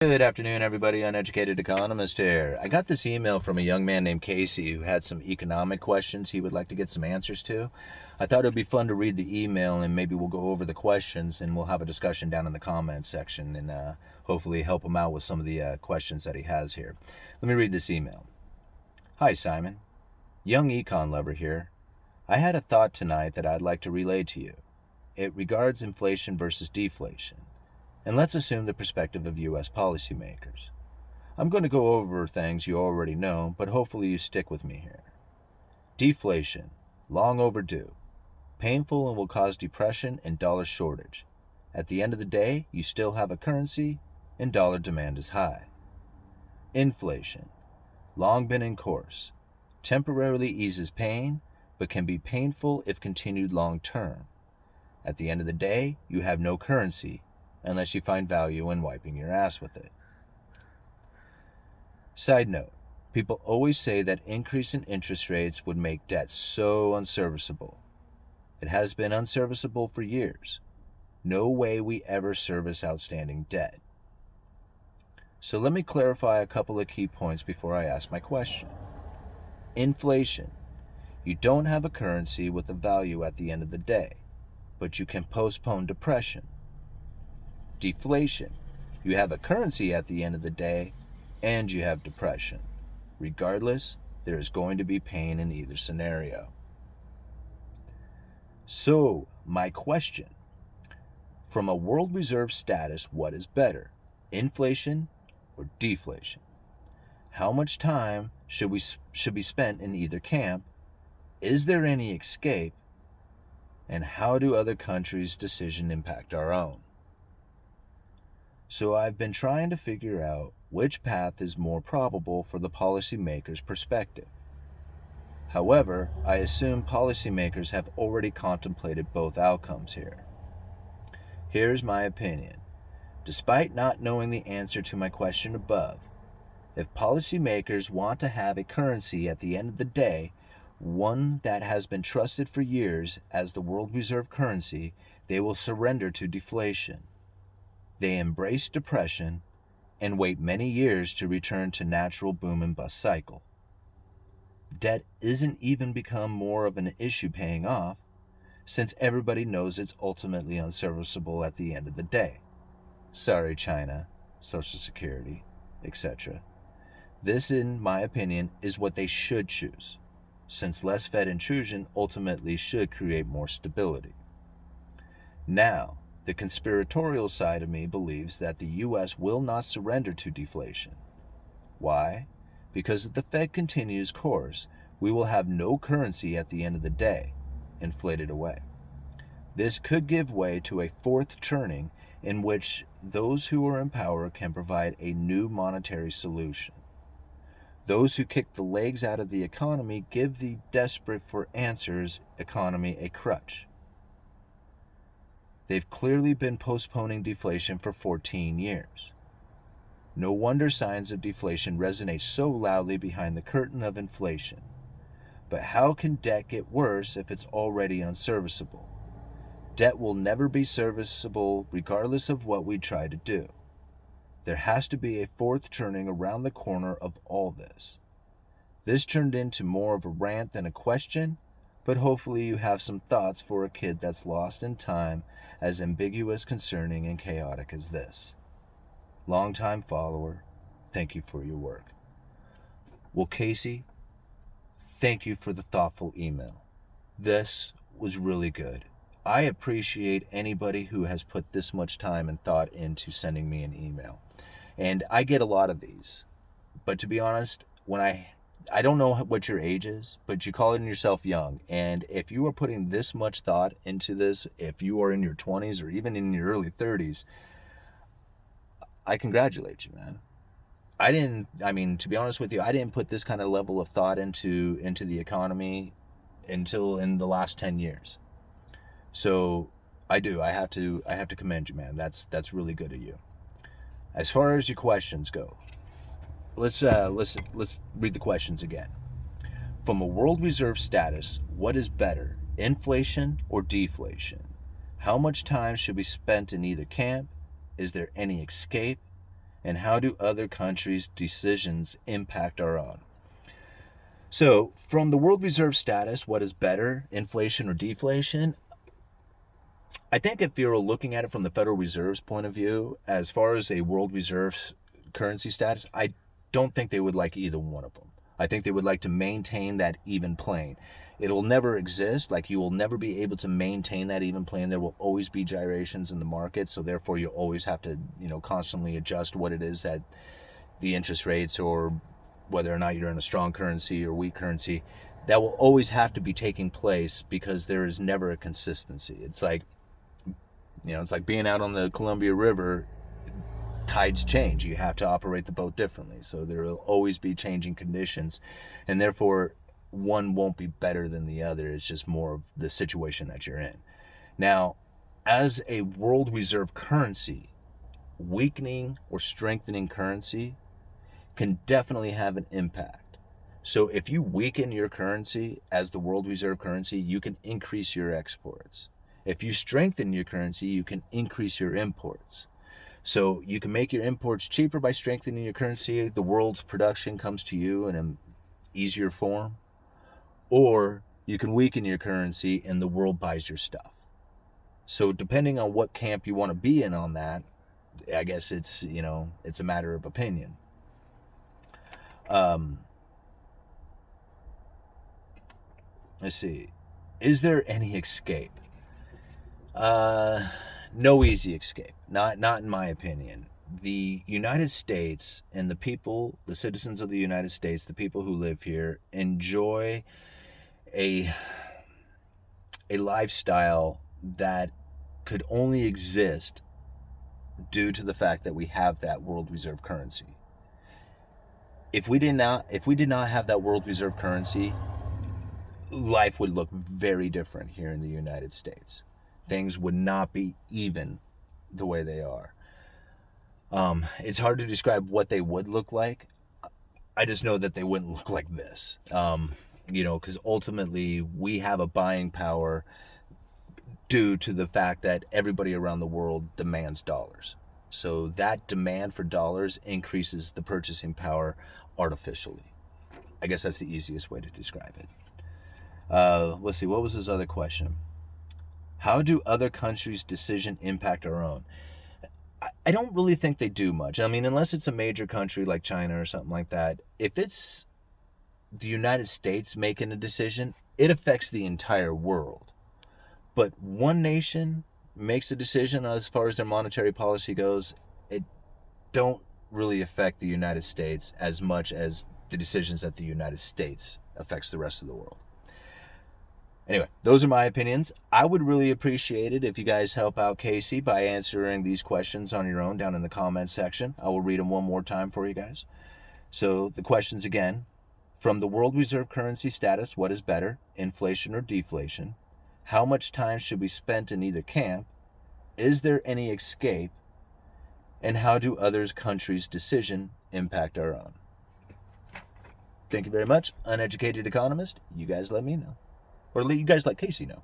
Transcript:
Good afternoon, everybody. Uneducated Economist here. I got this email from a young man named Casey who had some economic questions he would like to get some answers to. I thought it would be fun to read the email and maybe we'll go over the questions and we'll have a discussion down in the comments section and hopefully help him out with some of the questions that he has here. Let me read this email. Hi, Simon. Young econ lover here. I had a thought tonight that I'd like to relay to you. It regards inflation versus deflation. And let's assume the perspective of U.S. policymakers. I'm going to go over things you already know, but hopefully you stick with me here. Deflation, long overdue, painful and will cause depression and dollar shortage. At the end of the day, you still have a currency and dollar demand is high. Inflation, long been in course, temporarily eases pain, but can be painful if continued long term. At the end of the day, you have no currency unless you find value in wiping your ass with it. Side note, people always say that increase in interest rates would make debt so unserviceable. It has been unserviceable for years. No way we ever service outstanding debt. So let me clarify a couple of key points before I ask my question. Inflation. You don't have a currency with a value at the end of the day, but you can postpone depression. Deflation. You have a currency at the end of the day, and you have depression. Regardless, there is going to be pain in either scenario. So, my question. From a world reserve status, what is better, inflation or deflation? How much time should be spent in either camp? Is there any escape? And how do other countries' decisions impact our own? So I've been trying to figure out which path is more probable for the policymaker's perspective. However, I assume policymakers have already contemplated both outcomes here. Here's my opinion. Despite not knowing the answer to my question above, if policymakers want to have a currency at the end of the day, one that has been trusted for years as the world reserve currency, they will surrender to deflation. They embrace depression and wait many years to return to natural boom and bust cycle. Debt isn't even become more of an issue paying off, since everybody knows it's ultimately unserviceable at the end of the day. Sorry, China, Social Security, etc. This, in my opinion, is what they should choose, since less Fed intrusion ultimately should create more stability. Now, the conspiratorial side of me believes that the U.S. will not surrender to deflation. Why? Because if the Fed continues course, we will have no currency at the end of the day, inflated away. This could give way to a fourth turning in which those who are in power can provide a new monetary solution. Those who kick the legs out of the economy give the desperate for answers economy a crutch. They've clearly been postponing deflation for 14 years. No wonder signs of deflation resonate so loudly behind the curtain of inflation. But how can debt get worse if it's already unserviceable? Debt will never be serviceable regardless of what we try to do. There has to be a fourth turning around the corner of all this. This turned into more of a rant than a question, but hopefully you have some thoughts for a kid that's lost in time as ambiguous, concerning, and chaotic as this. Longtime follower, thank you for your work. Well, Casey, thank you for the thoughtful email. This was really good. I appreciate anybody who has put this much time and thought into sending me an email. And I get a lot of these. But to be honest, when I don't know what your age is, but you call yourself young. And if you are putting this much thought into this, if you are in your 20s or even in your early 30s, I congratulate you, man. To be honest with you, I didn't put this kind of level of thought into the economy until in the last 10 years. So I have to commend you, man. That's really good of you. As far as your questions go, let's read the questions again. From a world reserve status, what is better, inflation or deflation? How much time should be spent in either camp? Is there any escape? And how do other countries' decisions impact our own? So, from the world reserve status, what is better, inflation or deflation? I think if you're looking at it from the Federal Reserve's point of view, as far as a world reserve currency status, I don't think they would like either one of them. I think they would like to maintain that even plane. It'll never exist. Like, you will never be able to maintain that even plane. There will always be gyrations in the market, so therefore you always have to, constantly adjust what it is that the interest rates, or whether or not you're in a strong currency or weak currency, that will always have to be taking place, because there is never a consistency. It's like, it's like being out on the Columbia River. Tides change. You have to operate the boat differently. So there will always be changing conditions, and therefore one won't be better than the other. It's just more of the situation that you're in. Now, as a world reserve currency, weakening or strengthening currency can definitely have an impact. So if you weaken your currency as the world reserve currency, you can increase your exports. If you strengthen your currency, you can increase your imports. So you can make your imports cheaper by strengthening your currency. The world's production comes to you in an easier form. Or you can weaken your currency and the world buys your stuff. So depending on what camp you want to be in on that, I guess it's a matter of opinion. Let's see. Is there any escape? No easy escape. Not in my opinion. The United States and the people, the citizens of the United States, the people who live here, enjoy a lifestyle that could only exist due to the fact that we have that world reserve currency. If we did not have that world reserve currency, life would look very different here in the United States. Things would not be even the way they are. It's hard to describe what they would look like. I just know that they wouldn't look like this. Because ultimately we have a buying power due to the fact that everybody around the world demands dollars. So that demand for dollars increases the purchasing power artificially. I guess that's the easiest way to describe it. Let's see, what was his other question? How do other countries' decisions impact our own? I don't really think they do much. I mean, unless it's a major country like China or something like that. If it's the United States making a decision, it affects the entire world. But one nation makes a decision as far as their monetary policy goes, it don't really affect the United States as much as the decisions that the United States affects the rest of the world. Anyway, those are my opinions. I would really appreciate it if you guys help out Casey by answering these questions on your own down in the comments section. I will read them one more time for you guys. So the questions again: from the world reserve currency status, what is better, inflation or deflation? How much time should be spent in either camp? Is there any escape? And how do other countries' decisions impact our own? Thank you very much. Uneducated Economist, you guys let me know. Or you guys let Casey know.